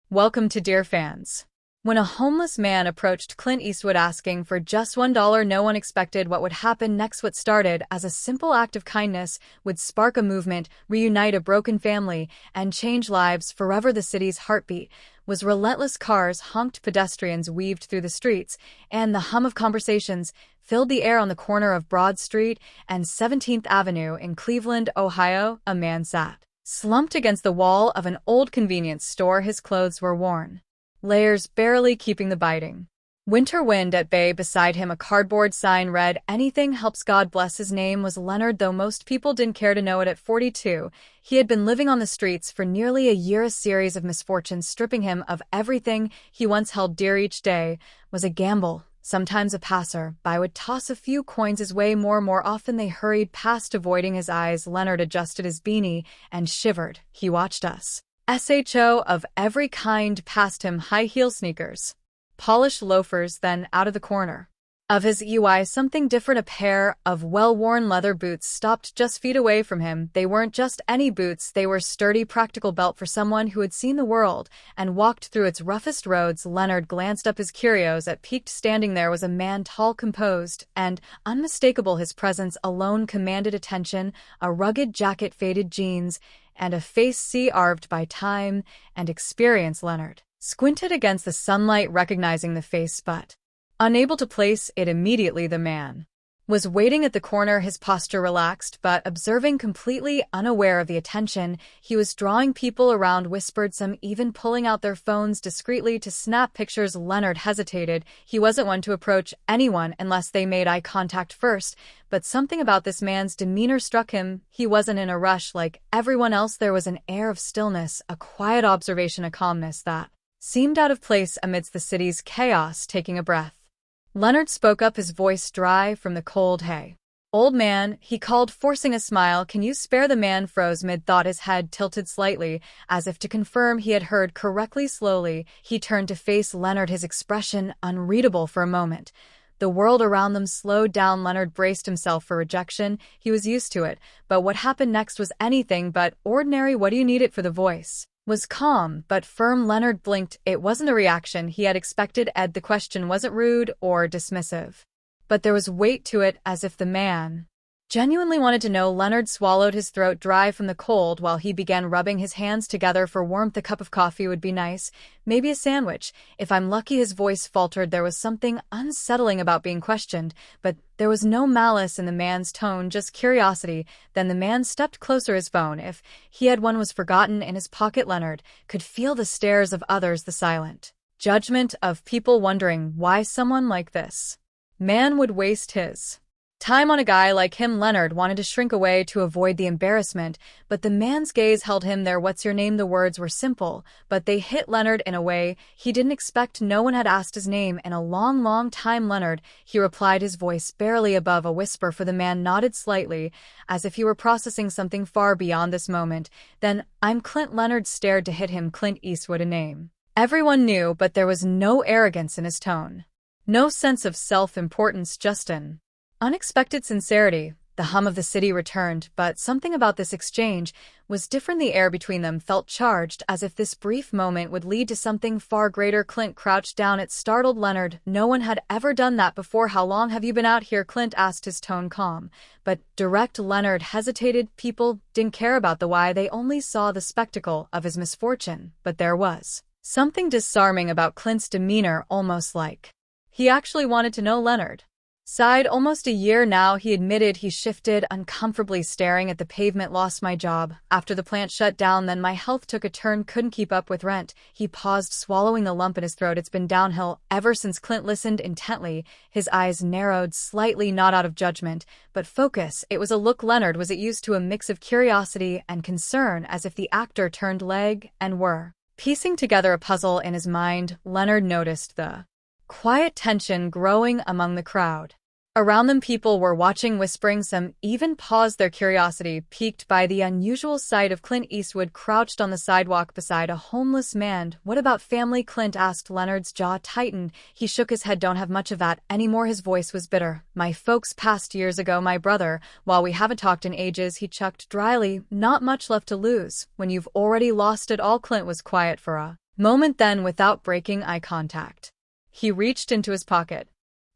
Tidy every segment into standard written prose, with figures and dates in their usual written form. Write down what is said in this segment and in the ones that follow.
Welcome to Dear Fans. When a homeless man approached Clint Eastwood asking for just $1, no one expected what would happen next. What started as a simple act of kindness would spark a movement, reunite a broken family, and change lives forever. The city's heartbeat was relentless. Cars honked, pedestrians weaved through the streets, and the hum of conversations filled the air. On the corner of Broad Street and 17th Avenue in Cleveland, Ohio, a man sat slumped against the wall of an old convenience store. His clothes were worn, layers barely keeping the biting winter wind at bay. Beside him, a cardboard sign read, "Anything helps, God bless." His name was Leonard, though most people didn't care to know it. At 42, he had been living on the streets for nearly a year. A series of misfortunes stripping him of everything he once held dear. Each day was a gamble. Sometimes a passer-by would toss a few coins his way. More often they hurried past, avoiding his eyes. Leonard adjusted his beanie and shivered. He watched us. SHO of every kind past him, high-heel sneakers, polished loafers, then out of the corner of his eye, something different. A pair of well-worn leather boots stopped just feet away from him. They weren't just any boots, they were sturdy, practical built for someone who had seen the world and walked through its roughest roads. Leonard glanced up, his curiosity peaked. Standing there was a man, tall, composed, and unmistakable. His presence alone commanded attention. A rugged jacket, faded jeans, and a face carved by time and experience. Leonard squinted against the sunlight, recognizing the face, but unable to place it immediately. The man was waiting at the corner, his posture relaxed but observing, completely unaware of the attention he was drawing. People around whispered, some even pulling out their phones discreetly to snap pictures. Leonard hesitated. He wasn't one to approach anyone unless they made eye contact first, but something about this man's demeanor struck him. He wasn't in a rush like everyone else. There was an air of stillness, a quiet observation, a calmness that seemed out of place amidst the city's chaos. Taking a breath, Leonard spoke up, his voice dry from the cold. "Hey, old man," he called, forcing a smile. "Can you spare?" The man froze mid-thought, his head tilted slightly, as if to confirm he had heard correctly. Slowly, he turned to face Leonard, his expression unreadable for a moment. The world around them slowed down. Leonard braced himself for rejection. He was used to it, but what happened next was anything but ordinary. "What do you need it for?" The voice was calm but firm. Leonard blinked. It wasn't a reaction he had expected. The question wasn't rude or dismissive, but there was weight to it, as if the man genuinely wanted to know. Leonard swallowed, his throat dry from the cold, while he began rubbing his hands together for warmth. "A cup of coffee would be nice. Maybe a sandwich, if I'm lucky." His voice faltered. There was something unsettling about being questioned, but there was no malice in the man's tone, just curiosity. Then the man stepped closer. His phone, if he had one, was forgotten in his pocket. Leonard could feel the stares of others, the silent judgment of people, wondering why someone like this man would waste his time on a guy like him. Leonard wanted to shrink away to avoid the embarrassment, but the man's gaze held him there. "What's your name?" The words were simple, but they hit Leonard in a way he didn't expect. No one had asked his name in a long time. "Leonard," he replied, his voice barely above a whisper. For the man nodded slightly, as if he were processing something far beyond this moment. "Then I'm Clint." Leonard stared to hit him. Clint Eastwood, a name everyone knew, but there was no arrogance in his tone, no sense of self-importance, just an unexpected sincerity. The hum of the city returned, but something about this exchange was different. The air between them felt charged, as if this brief moment would lead to something far greater. Clint crouched down. It startled Leonard. No one had ever done that before. "How long have you been out here?" Clint asked, his tone calm but direct. Leonard hesitated. People didn't care about the why, they only saw the spectacle of his misfortune. But there was something disarming about Clint's demeanor, almost like he actually wanted to know. Leonard sighed. "Almost a year now," he admitted. He shifted uncomfortably, staring at the pavement. "Lost my job after the plant shut down, then my health took a turn, couldn't keep up with rent." He paused, swallowing the lump in his throat. "It's been downhill ever since." Clint listened intently, his eyes narrowed slightly, not out of judgment, but focus. It was a look Leonard wasn't used to, a mix of curiosity and concern, as if the actor turned leg and were piecing together a puzzle in his mind. Leonard noticed the quiet tension growing among the crowd around them. People were watching, whispering, some even paused, their curiosity piqued by the unusual sight of Clint Eastwood crouched on the sidewalk beside a homeless man. "What about family?" Clint asked. Leonard's jaw tightened. He shook his head. "Don't have much of that anymore." His voice was bitter. "My folks passed years ago. My brother, while we haven't talked in ages." He chuckled dryly. "Not much left to lose when you've already lost it all." Clint was quiet for a Moment then without breaking eye contact. He reached into his pocket.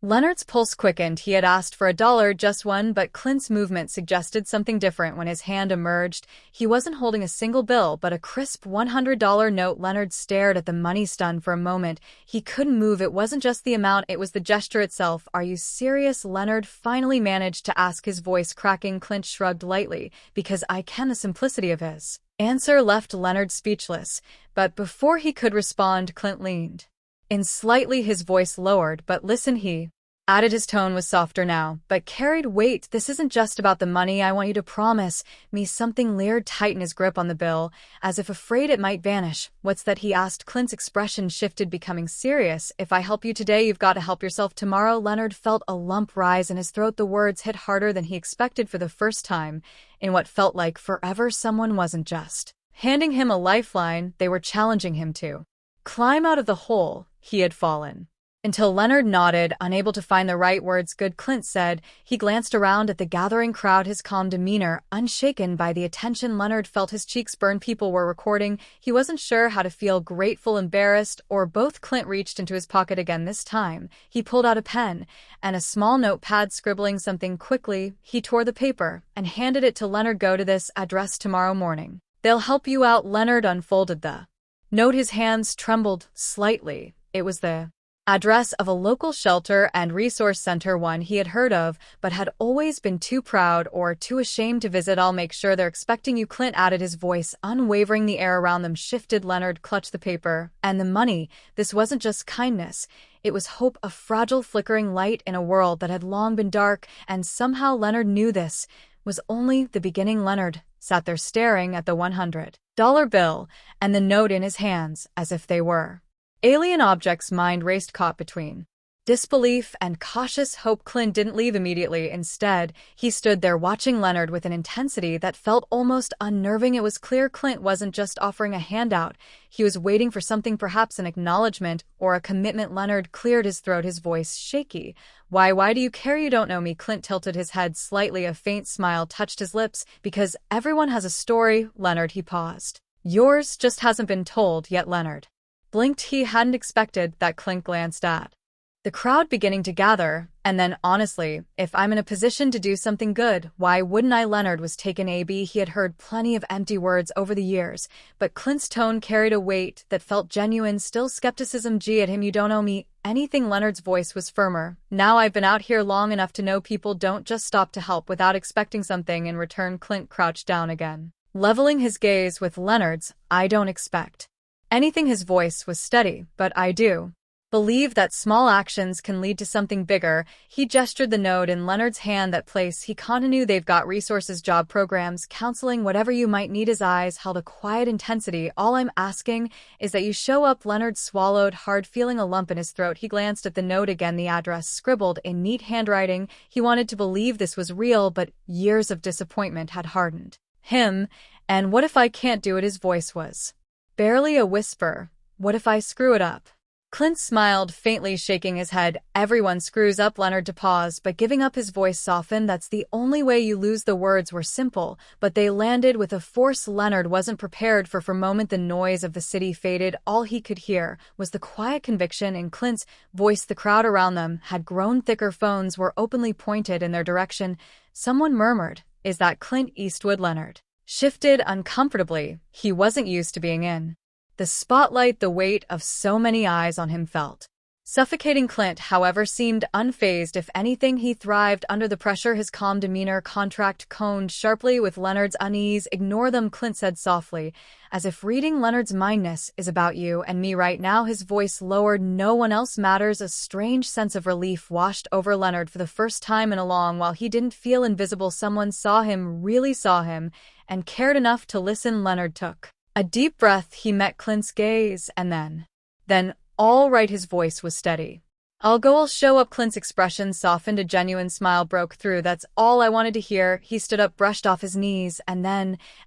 Leonard's pulse quickened. He had asked for $1, just one, but Clint's movement suggested something different when his hand emerged. He wasn't holding a single bill, but a crisp $100 note. Leonard stared at the money, stunned for a moment. He couldn't move. It wasn't just the amount, it was the gesture itself. "Are you serious?" Leonard finally managed to ask, his voice cracking. Clint shrugged lightly. "Because I can." The simplicity of his answer left Leonard speechless, but before he could respond, Clint leaned in slightly, his voice lowered. "But listen," he added. His tone was softer now, but carried weight. "This isn't just about the money. I want you to promise me something." Leonard tightened his grip on the bill, as if afraid it might vanish. "What's that?" he asked. Clint's expression shifted, becoming serious. "If I help you today, you've got to help yourself tomorrow." Leonard felt a lump rise in his throat. The words hit harder than he expected. For the first time in what felt like forever, someone wasn't just handing him a lifeline, they were challenging him to climb out of the hole he had fallen. Until Leonard nodded, unable to find the right words. "Good," Clint said. He glanced around at the gathering crowd, his calm demeanor unshaken by the attention. Leonard felt his cheeks burn. People were recording. He wasn't sure how to feel, grateful, embarrassed, or both. Clint reached into his pocket again. This time, he pulled out a pen and a small notepad, scribbling something quickly. He tore the paper and handed it to Leonard. "Go to this address tomorrow morning. They'll help you out." Leonard unfolded the note. His hands trembled slightly. It was the address of a local shelter and resource center, one he had heard of, but had always been too proud or too ashamed to visit. "I'll make sure they're expecting you," Clint added, his voice unwavering. The air around them shifted. Leonard clutched the paper and the money. This wasn't just kindness. It was hope, a fragile, flickering light in a world that had long been dark, and somehow Leonard knew this was only the beginning. Leonard sat there staring at the $100 bill and the note in his hands as if they were alien objects. Mind raced, caught between disbelief and cautious hope. Clint didn't leave immediately. Instead, he stood there watching Leonard with an intensity that felt almost unnerving. It was clear Clint wasn't just offering a handout. He was waiting for something, perhaps an acknowledgement or a commitment. Leonard cleared his throat, his voice shaky. Why do you care? You don't know me." Clint tilted his head slightly. A faint smile touched his lips. "Because everyone has a story, Leonard." He paused. "Yours just hasn't been told yet." Leonard blinked. He hadn't expected that. Clint glanced at the crowd beginning to gather, and then, "Honestly, if I'm in a position to do something good, why wouldn't I?" Leonard was taken aback. He had heard plenty of empty words over the years, but Clint's tone carried a weight that felt genuine. Still skepticism. "Gee, at him, you don't owe me anything." Leonard's voice was firmer. "Now I've been out here long enough to know people don't just stop to help without expecting something in return." Clint crouched down again, leveling his gaze with Leonard's. "I don't expect anything." His voice was steady. "But I do believe that small actions can lead to something bigger." He gestured the note in Leonard's hand. "That place," he continued, "they've got resources, job programs, counseling, whatever you might need." His eyes held a quiet intensity. "All I'm asking is that you show up." Leonard swallowed hard, feeling a lump in his throat. He glanced at the note again, the address scribbled in neat handwriting. He wanted to believe this was real, but years of disappointment had hardened him. "And what if I can't do it?" His voice was barely a whisper. "What if I screw it up?" Clint smiled faintly, shaking his head. "Everyone screws up." Leonard to pause, but giving up. His voice softened. "That's the only way you lose." The words were simple, but they landed with a force Leonard wasn't prepared for. For a moment, the noise of the city faded. All he could hear was the quiet conviction in Clint's voice. The crowd around them had grown thicker. Phones were openly pointed in their direction. Someone murmured, "Is that Clint Eastwood?" Leonard shifted uncomfortably. He wasn't used to being in the spotlight. The weight of so many eyes on him felt suffocating. Clint, however, seemed unfazed. If anything, he thrived under the pressure. His calm demeanor contrasted sharply with Leonard's unease. "Ignore them," Clint said softly, as if reading Leonard's mind. "This is about you and me right now." His voice lowered. "No one else matters." A strange sense of relief washed over Leonard. For the first time in a long while, he didn't feel invisible. Someone saw him, really saw him, and cared enough to listen. Leonard took a deep breath. He met Clint's gaze, and then, "All right." His voice was steady. "I'll go. I'll show up." Clint's expression softened. A genuine smile broke through. "That's all I wanted to hear." He stood up, brushed off his knees, and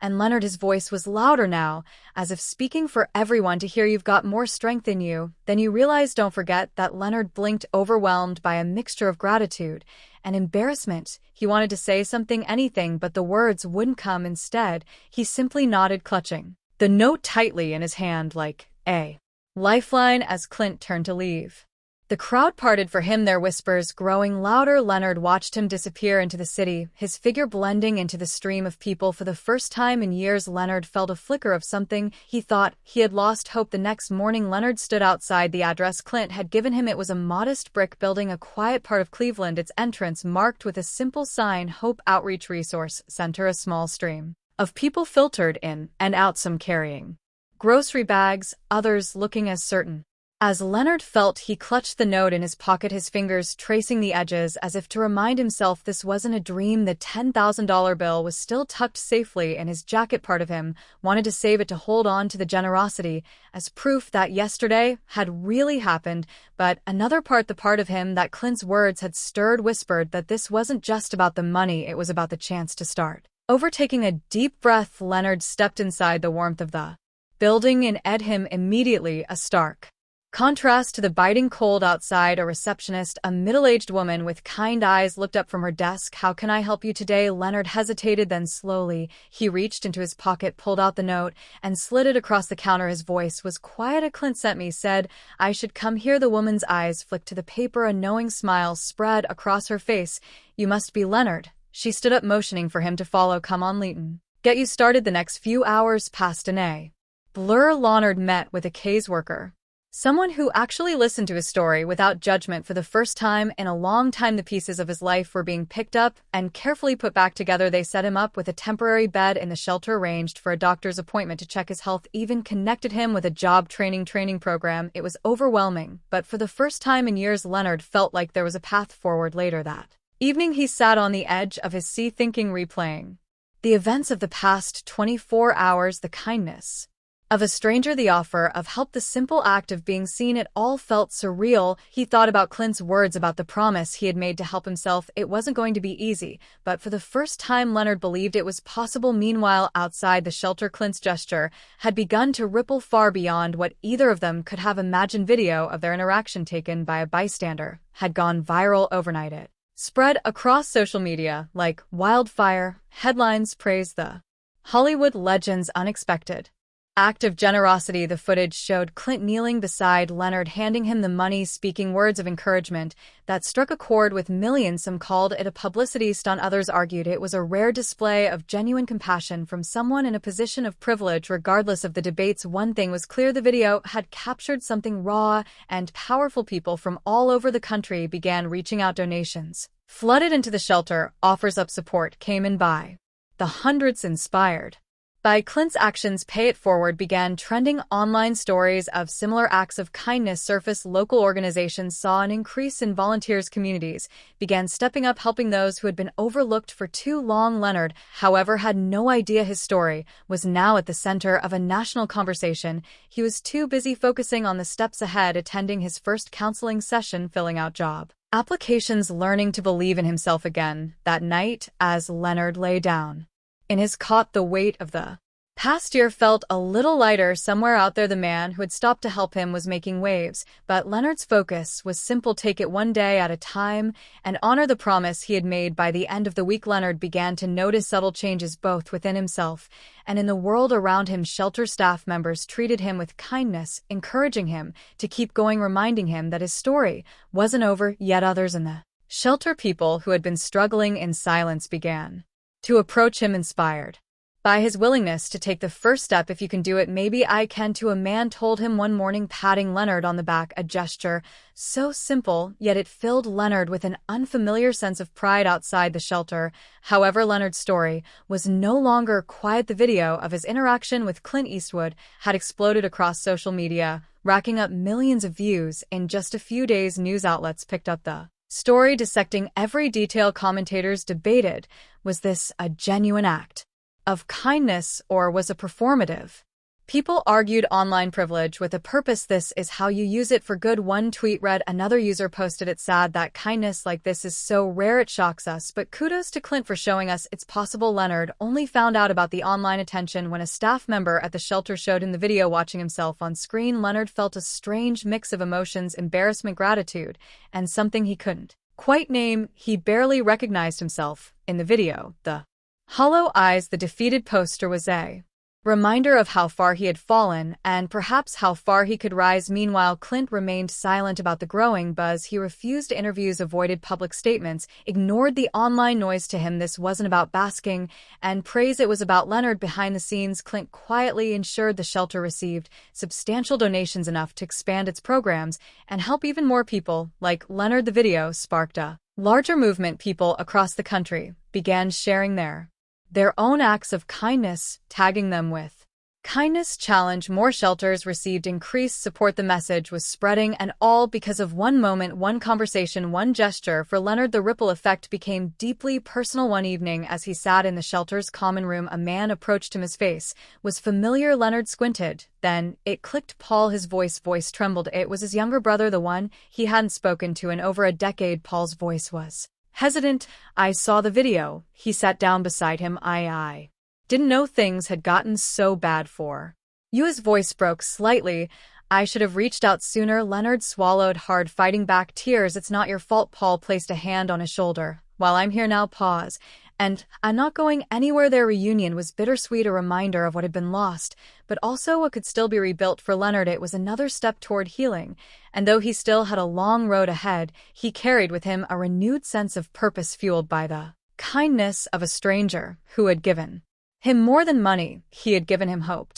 Leonard, his voice was louder now, as if speaking for everyone to hear. "You've got more strength in you than you realize. Don't forget that." Leonard blinked, overwhelmed by a mixture of gratitude and embarrassment. He wanted to say something, anything, but the words wouldn't come. Instead, he simply nodded, clutching the note tightly in his hand like a lifeline as Clint turned to leave. The crowd parted for him, their whispers growing louder. Leonard watched him disappear into the city, his figure blending into the stream of people. For the first time in years, Leonard felt a flicker of something. He thought he had lost hope. The next morning, Leonard stood outside the address Clint had given him. It was a modest brick building, a quiet part of Cleveland, its entrance marked with a simple sign, Hope Outreach Resource Center. A small stream of people filtered in and out, some carrying grocery bags, others looking as certain. As Leonard felt, he clutched the note in his pocket, his fingers tracing the edges as if to remind himself this wasn't a dream. The $10,000 bill was still tucked safely in his jacket. Part of him wanted to save it, to hold on to the generosity as proof that yesterday had really happened, but another part, the part of him that Clint's words had stirred, whispered that this wasn't just about the money, it was about the chance to start. Overtaking a deep breath, Leonard stepped inside. The warmth of the building in him immediately, a stark contrast to the biting cold outside. A receptionist, a middle-aged woman with kind eyes, looked up from her desk. "How can I help you today?" Leonard hesitated, then slowly he reached into his pocket, pulled out the note, and slid it across the counter. His voice was quiet. "A Clint sent me, said I should come here." The woman's eyes flicked to the paper, a knowing smile spread across her face. "You must be Leonard." She stood up, motioning for him to follow. "Come on, Leighton. Get you started." The next few hours passed in a blur. Leonard met with a caseworker, someone who actually listened to his story without judgment. For the first time in a long time, the pieces of his life were being picked up and carefully put back together. They set him up with a temporary bed in the shelter, arranged for a doctor's appointment to check his health, even connected him with a job training program. It was overwhelming, but for the first time in years, Leonard felt like there was a path forward. Later that evening, he sat on the edge of his seat, thinking, replaying the events of the past 24 hours, the kindness of a stranger, the offer of help, the simple act of being seen. It all felt surreal. He thought about Clint's words, about the promise he had made to help himself. It wasn't going to be easy, but for the first time, Leonard believed it was possible. Meanwhile, outside the shelter, Clint's gesture had begun to ripple far beyond what either of them could have imagined. Video of their interaction, taken by a bystander, had gone viral overnight. It spread across social media like wildfire. Headlines praised the Hollywood legend's unexpected act of generosity. The footage showed Clint kneeling beside Leonard, handing him the money, speaking words of encouragement that struck a chord with millions. Some called it a publicity stunt, others argued it was a rare display of genuine compassion from someone in a position of privilege. Regardless of the debates, one thing was clear: the video had captured something raw and powerful. People from all over the country began reaching out. Donations flooded into the shelter, offers of support came in by the hundreds. Inspired by Clint's actions, Pay It Forward began trending. Online stories of similar acts of kindness surfaced. Local organizations saw an increase in volunteers. Communities began stepping up, helping those who had been overlooked for too long. Leonard, however, had no idea his story was now at the center of a national conversation. He was too busy focusing on the steps ahead, attending his first counseling session, filling out job applications, learning to believe in himself again. That night, as Leonard lay down in his cot, the weight of the past year felt a little lighter. Somewhere out there, the man who had stopped to help him was making waves, but Leonard's focus was simple: take it one day at a time and honor the promise he had made. By the end of the week, Leonard began to notice subtle changes both within himself and in the world around him. Shelter staff members treated him with kindness, encouraging him to keep going, reminding him that his story wasn't over yet. Others in the shelter, people who had been struggling in silence, began to approach him, inspired by his willingness to take the first step. "If you can do it, maybe I can too," a man told him one morning, patting Leonard on the back, a gesture so simple, yet it filled Leonard with an unfamiliar sense of pride. Outside the shelter, however, Leonard's story was no longer quiet. The video of his interaction with Clint Eastwood had exploded across social media, racking up millions of views in just a few days. News outlets picked up the story, dissecting every detail. Commentators debated, was this a genuine act of kindness, or was it performative? People argued online privilege with a purpose. "This is how you use it for good," one tweet read. Another user posted, "It's sad that kindness like this is so rare, it shocks us, but kudos to Clint for showing us it's possible." Leonard only found out about the online attention when a staff member at the shelter showed him the video. Watching himself on screen, Leonard felt a strange mix of emotions: embarrassment, gratitude, and something he couldn't quite name. He barely recognized himself in the video. The hollow eyes, the defeated poster was a Reminder of how far he had fallen, and perhaps how far he could rise. Meanwhile, Clint remained silent about the growing buzz. He refused interviews, avoided public statements, ignored the online noise. To him, this wasn't about basking and praise, it was about Leonard. Behind the scenes, Clint quietly ensured the shelter received substantial donations, enough to expand its programs and help even more people like Leonard. The video sparked a larger movement. People across the country began sharing their own acts of kindness, tagging them with kindness challenge. More shelters received increased support. The message was spreading, and all because of one moment, one conversation, one gesture. For Leonard, the ripple effect became deeply personal. One evening, as he sat in the shelter's common room, a man approached him. His face was familiar. Leonard squinted. Then it clicked. Paul. His voice trembled. It was his younger brother, the one he hadn't spoken to in over a decade. Paul's voice was hesitant. I saw the video. He sat down beside him. I didn't know things had gotten so bad for you. His voice broke slightly. I should have reached out sooner. Leonard swallowed hard, fighting back tears. It's not your fault. Paul placed a hand on his shoulder. While I'm here now, pause. And I'm not going anywhere. Their reunion was bittersweet, a reminder of what had been lost, but also what could still be rebuilt. For Leonard, it was another step toward healing, and though he still had a long road ahead, he carried with him a renewed sense of purpose, fueled by the kindness of a stranger who had given him more than money. He had given him hope.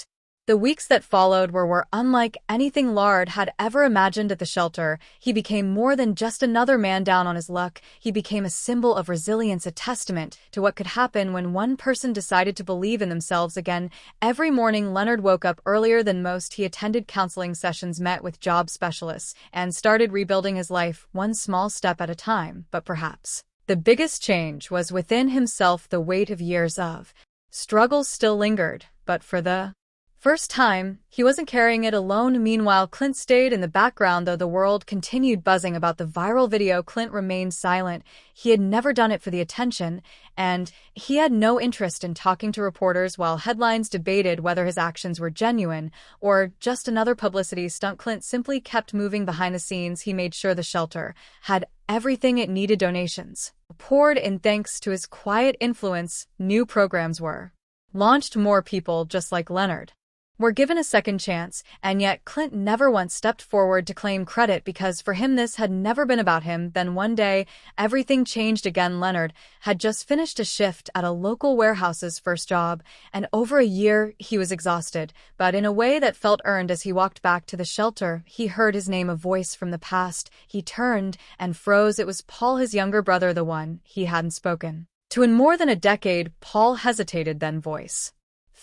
The weeks that followed were unlike anything Leonard had ever imagined. At the shelter, he became more than just another man down on his luck. He became a symbol of resilience, a testament to what could happen when one person decided to believe in themselves again. Every morning, Leonard woke up earlier than most. He attended counseling sessions, met with job specialists, and started rebuilding his life, one small step at a time. But perhaps the biggest change was within himself. The weight of years of struggles still lingered, but for the first time, he wasn't carrying it alone. Meanwhile, Clint stayed in the background. Though the world continued buzzing about the viral video, Clint remained silent. He had never done it for the attention, and he had no interest in talking to reporters. While headlines debated whether his actions were genuine or just another publicity stunt, Clint simply kept moving behind the scenes. He made sure the shelter had everything it needed. Donations poured in. Thanks to his quiet influence, new programs were launched. More people just like Leonard were given a second chance, and yet Clint never once stepped forward to claim credit, because for him this had never been about him. Then one day, everything changed again. Leonard had just finished a shift at a local warehouse's first job, and over a year he was exhausted, but in a way that felt earned. As he walked back to the shelter, he heard his name, a voice from the past. He turned and froze. It was Paul, his younger brother, the one he hadn't spoken to in more than a decade. Paul hesitated, then voice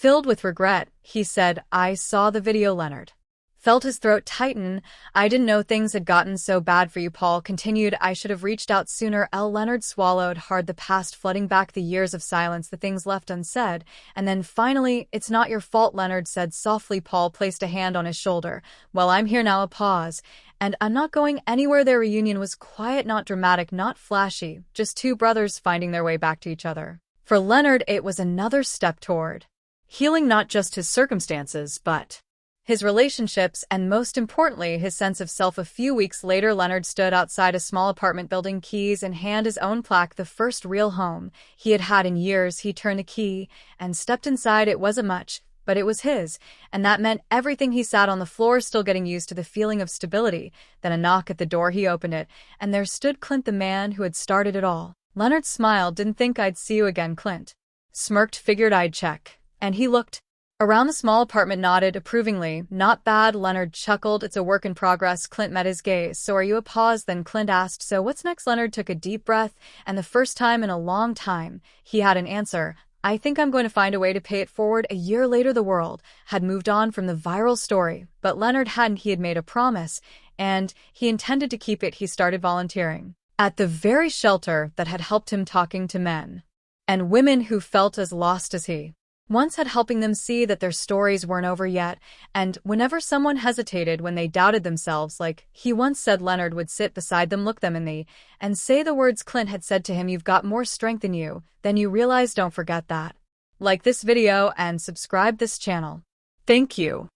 filled with regret, he said, I saw the video. Leonard felt his throat tighten. I didn't know things had gotten so bad for you. Paul continued, I should have reached out sooner. Leonard swallowed hard, the past flooding back, the years of silence, the things left unsaid. And then finally, it's not your fault, Leonard said softly. Paul placed a hand on his shoulder. Well, I'm here now. A pause. And I'm not going anywhere. Their reunion was quiet, not dramatic, not flashy, just two brothers finding their way back to each other. For Leonard, it was another step toward healing, not just his circumstances, but his relationships, and most importantly, his sense of self. A few weeks later, Leonard stood outside a small apartment building, keys in hand, his own plaque, the first real home he had had in years. He turned the key and stepped inside. It wasn't much, but it was his, and that meant everything. He sat on the floor, still getting used to the feeling of stability. Then a knock at the door. He opened it, and there stood Clint, the man who had started it all. Leonard smiled. Didn't think I'd see you again. Clint smirked, figured I'd check. And he looked around the small apartment, nodded approvingly. Not bad, Leonard chuckled. It's a work in progress. Clint met his gaze. So are you? A pause, then Clint asked, so what's next? Leonard took a deep breath, and the first time in a long time, he had an answer. I think I'm going to find a way to pay it forward. A year later, the world had moved on from the viral story, but Leonard hadn't. He had made a promise, and he intended to keep it. He started volunteering at the very shelter that had helped him, talking to men and women who felt as lost as he once had, helping them see that their stories weren't over yet. And whenever someone hesitated, when they doubted themselves, like he once said, Leonard would sit beside them, look them in the and say the words Clint had said to him, you've got more strength in you than you realize. Don't forget that. Like this video and subscribe this channel. Thank you.